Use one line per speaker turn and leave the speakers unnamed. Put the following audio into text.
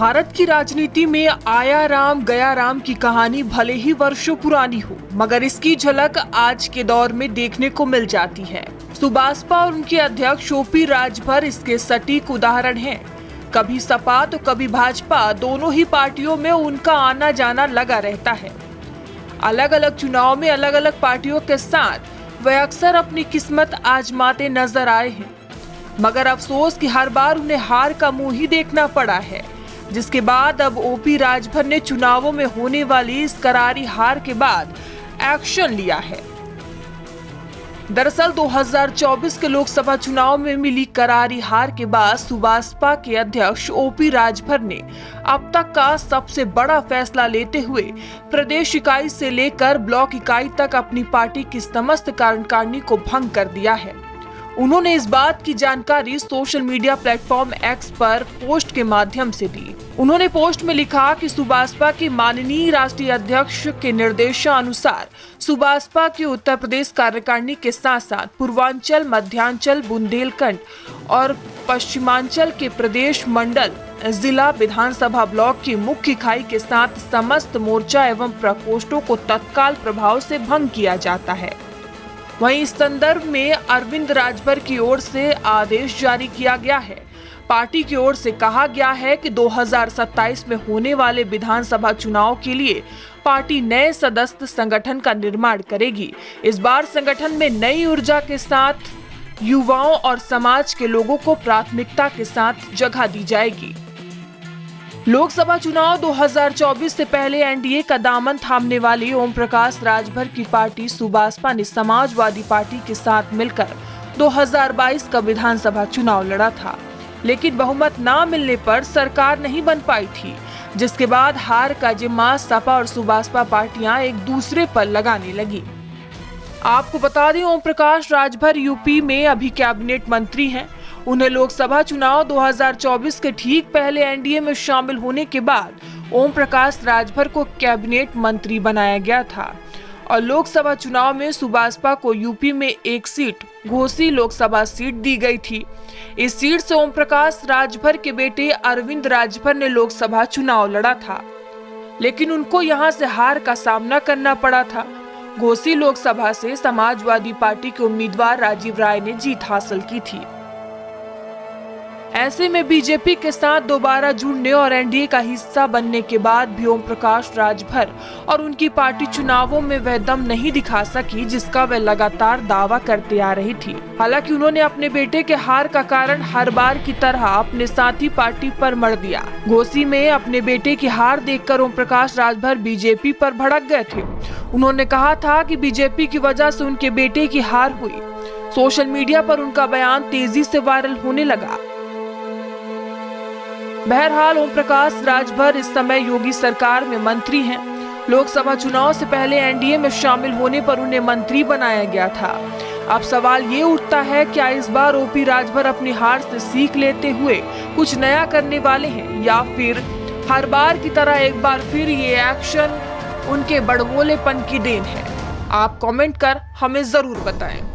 भारत की राजनीति में आया राम गया राम की कहानी भले ही वर्षों पुरानी हो, मगर इसकी झलक आज के दौर में देखने को मिल जाती है। सुबासपा और उनके अध्यक्ष ओपी राजभर इसके सटीक उदाहरण हैं। कभी सपा तो कभी भाजपा, दोनों ही पार्टियों में उनका आना जाना लगा रहता है। अलग अलग चुनाव में अलग अलग पार्टियों के साथ वे अक्सर अपनी किस्मत आजमाते नजर आए हैं, मगर अफसोस कि हर बार उन्हें हार का मुंह ही देखना पड़ा है। जिसके बाद अब ओपी राजभर ने चुनावों में होने वाली इस करारी हार के बाद एक्शन लिया है। दरअसल 2024 के लोकसभा चुनाव में मिली करारी हार के बाद सुबासपा के अध्यक्ष ओपी राजभर ने अब तक का सबसे बड़ा फैसला लेते हुए प्रदेश इकाई से लेकर ब्लॉक इकाई तक अपनी पार्टी की समस्त कार्यकारिणी को भंग कर दिया है। उन्होंने इस बात की जानकारी सोशल मीडिया प्लेटफॉर्म एक्स पर पोस्ट के माध्यम से दी। उन्होंने पोस्ट में लिखा कि सुबासपा के माननीय राष्ट्रीय अध्यक्ष के निर्देशानुसार सुबासपा के उत्तर प्रदेश कार्यकारिणी के साथ साथ पूर्वांचल, मध्यांचल, बुंदेलखंड और पश्चिमांचल के प्रदेश मंडल, जिला, विधानसभा ब्लॉक की मुख्य इकाई के साथ समस्त मोर्चा एवं प्रकोष्ठों को तत्काल प्रभाव से भंग किया जाता है। वहीं इस संदर्भ में अरविंद राजभर की ओर से आदेश जारी किया गया है। पार्टी की ओर से कहा गया है कि 2027 में होने वाले विधानसभा चुनाव के लिए पार्टी नए सदस्य संगठन का निर्माण करेगी। इस बार संगठन में नई ऊर्जा के साथ युवाओं और समाज के लोगों को प्राथमिकता के साथ जगह दी जाएगी। लोकसभा चुनाव 2024 से पहले एनडीए का दामन थामने वाली ओम प्रकाश राजभर की पार्टी सुबासपा ने समाजवादी पार्टी के साथ मिलकर 2022 का विधानसभा चुनाव लड़ा था, लेकिन बहुमत न मिलने पर सरकार नहीं बन पाई थी, जिसके बाद हार का जिम्मा सपा और सुबासपा पार्टियां एक दूसरे पर लगाने लगी। आपको बता दें, ओम प्रकाश राजभर यूपी में अभी कैबिनेट मंत्री हैं। उन्हें लोकसभा चुनाव 2024 के ठीक पहले एनडीए में शामिल होने के बाद ओम प्रकाश राजभर को कैबिनेट मंत्री बनाया गया था और लोकसभा चुनाव में सुबासपा को यूपी में एक सीट, घोसी लोकसभा सीट दी गई थी। इस सीट से ओम प्रकाश राजभर के बेटे अरविंद राजभर ने लोकसभा चुनाव लड़ा था, लेकिन उनको यहां से हार का सामना करना पड़ा था। घोसी लोकसभा से समाजवादी पार्टी के उम्मीदवार राजीव राय ने जीत हासिल की थी। ऐसे में बीजेपी के साथ दोबारा जुड़ने और एनडीए का हिस्सा बनने के बाद भी ओम प्रकाश राजभर और उनकी पार्टी चुनावों में वह दम नहीं दिखा सकी जिसका वह लगातार दावा करते आ रही थी। हालांकि उन्होंने अपने बेटे के हार का कारण हर बार की तरह अपने साथी पार्टी पर मढ़ दिया। घोसी में अपने बेटे की हार देखकर ओम प्रकाश राजभर बीजेपी पर भड़क गए थे। उन्होंने कहा था कि बीजेपी की वजह से उनके बेटे की हार हुई। सोशल मीडिया पर उनका बयान तेजी से वायरल होने लगा। बहरहाल ओम प्रकाश राजभर इस समय योगी सरकार में मंत्री हैं। लोकसभा चुनाव से पहले एनडीए में शामिल होने पर उन्हें मंत्री बनाया गया था। अब सवाल ये उठता है, क्या इस बार ओपी राजभर अपनी हार से सीख लेते हुए कुछ नया करने वाले हैं, या फिर हर बार की तरह एक बार फिर ये एक्शन उनके बड़बोलेपन की देन है? आप कमेंट कर हमें जरूर बताएं।